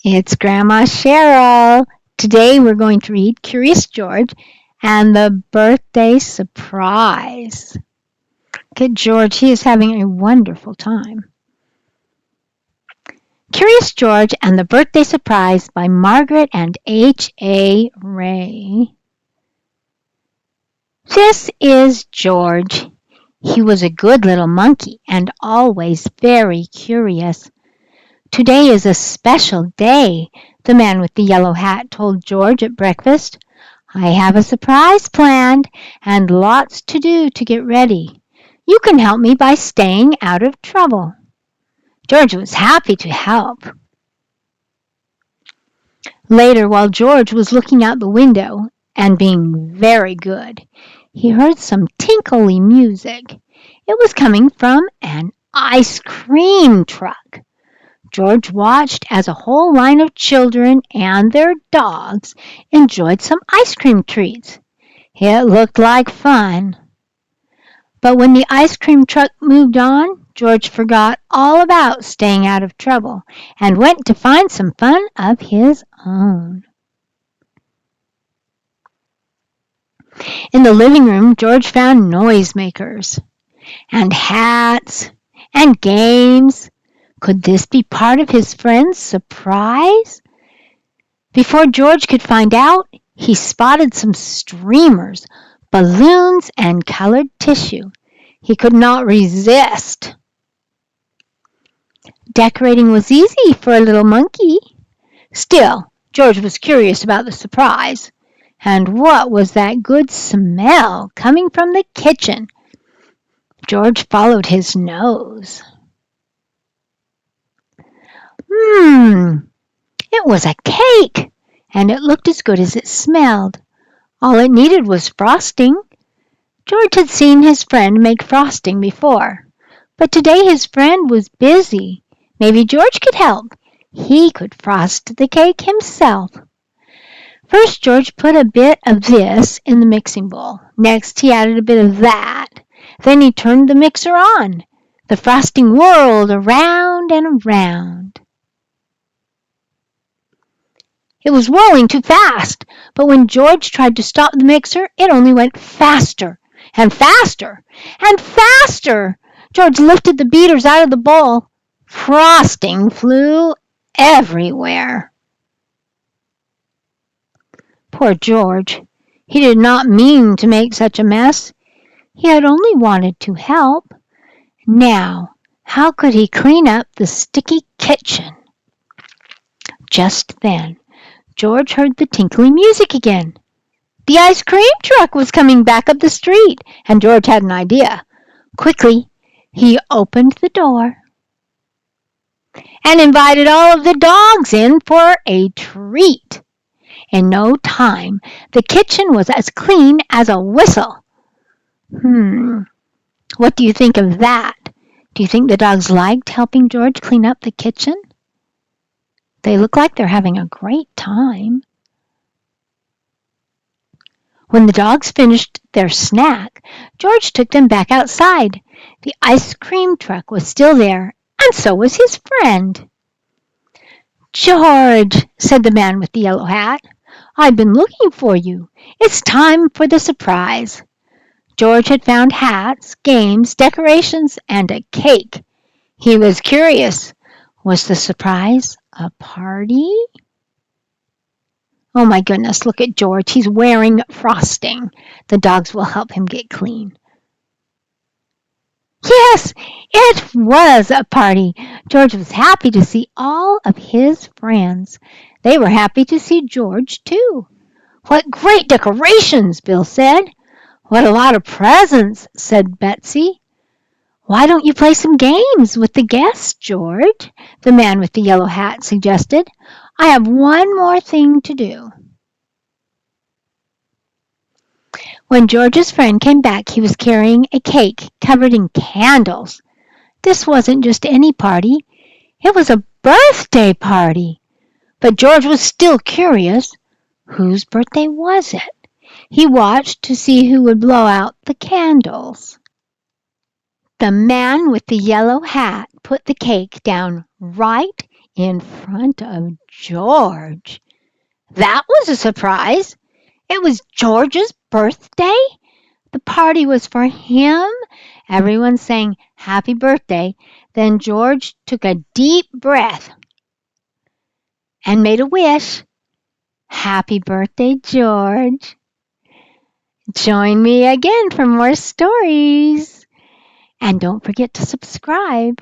It's Grandma Cheryl. Today we're going to read Curious George and the Birthday Surprise. Look at George, he is having a wonderful time. Curious George and the Birthday Surprise by Margaret and H.A. Ray. This is George. He was a good little monkey and always very curious. Today is a special day, the man with the yellow hat told George at breakfast. I have a surprise planned and lots to do to get ready. You can help me by staying out of trouble. George was happy to help. Later, while George was looking out the window and being very good, he heard some tinkly music. It was coming from an ice cream truck. George watched as a whole line of children and their dogs enjoyed some ice cream treats. It looked like fun. But when the ice cream truck moved on, George forgot all about staying out of trouble and went to find some fun of his own. In the living room, George found noisemakers and hats and games. Could this be part of his friend's surprise? Before George could find out, he spotted some streamers, balloons, and colored tissue. He could not resist. Decorating was easy for a little monkey. Still, George was curious about the surprise. And what was that good smell coming from the kitchen? George followed his nose. It was a cake, and it looked as good as it smelled. All it needed was frosting. George had seen his friend make frosting before, but today his friend was busy. Maybe George could help. He could frost the cake himself. First, George put a bit of this in the mixing bowl. Next, he added a bit of that. Then he turned the mixer on. The frosting whirled around and around. It was whirling too fast, but when George tried to stop the mixer, it only went faster and faster and faster. George lifted the beaters out of the bowl. Frosting flew everywhere. Poor George. He did not mean to make such a mess. He had only wanted to help. Now, how could he clean up the sticky kitchen? Just then, George heard the tinkling music again. The ice cream truck was coming back up the street, and George had an idea. Quickly, he opened the door and invited all of the dogs in for a treat. In no time, the kitchen was as clean as a whistle. What do you think of that? Do you think the dogs liked helping George clean up the kitchen? They look like they're having a great time. When the dogs finished their snack, George took them back outside. The ice cream truck was still there, and so was his friend. George, said the man with the yellow hat, I've been looking for you. It's time for the surprise. George had found hats, games, decorations, and a cake. He was curious. Was the surprise a party? Oh my goodness, look at George. He's wearing frosting. The dogs will help him get clean. Yes, it was a party. George was happy to see all of his friends. They were happy to see George, too. What great decorations, Bill said. What a lot of presents, said Betsy. Why don't you play some games with the guests, George? The man with the yellow hat suggested. I have one more thing to do. When George's friend came back, he was carrying a cake covered in candles. This wasn't just any party. It was a birthday party. But George was still curious. Whose birthday was it? He watched to see who would blow out the candles. The man with the yellow hat put the cake down right in front of George. That was a surprise. It was George's birthday. The party was for him. Everyone sang happy birthday. Then George took a deep breath and made a wish. Happy birthday, George. Join me again for more stories. And don't forget to subscribe.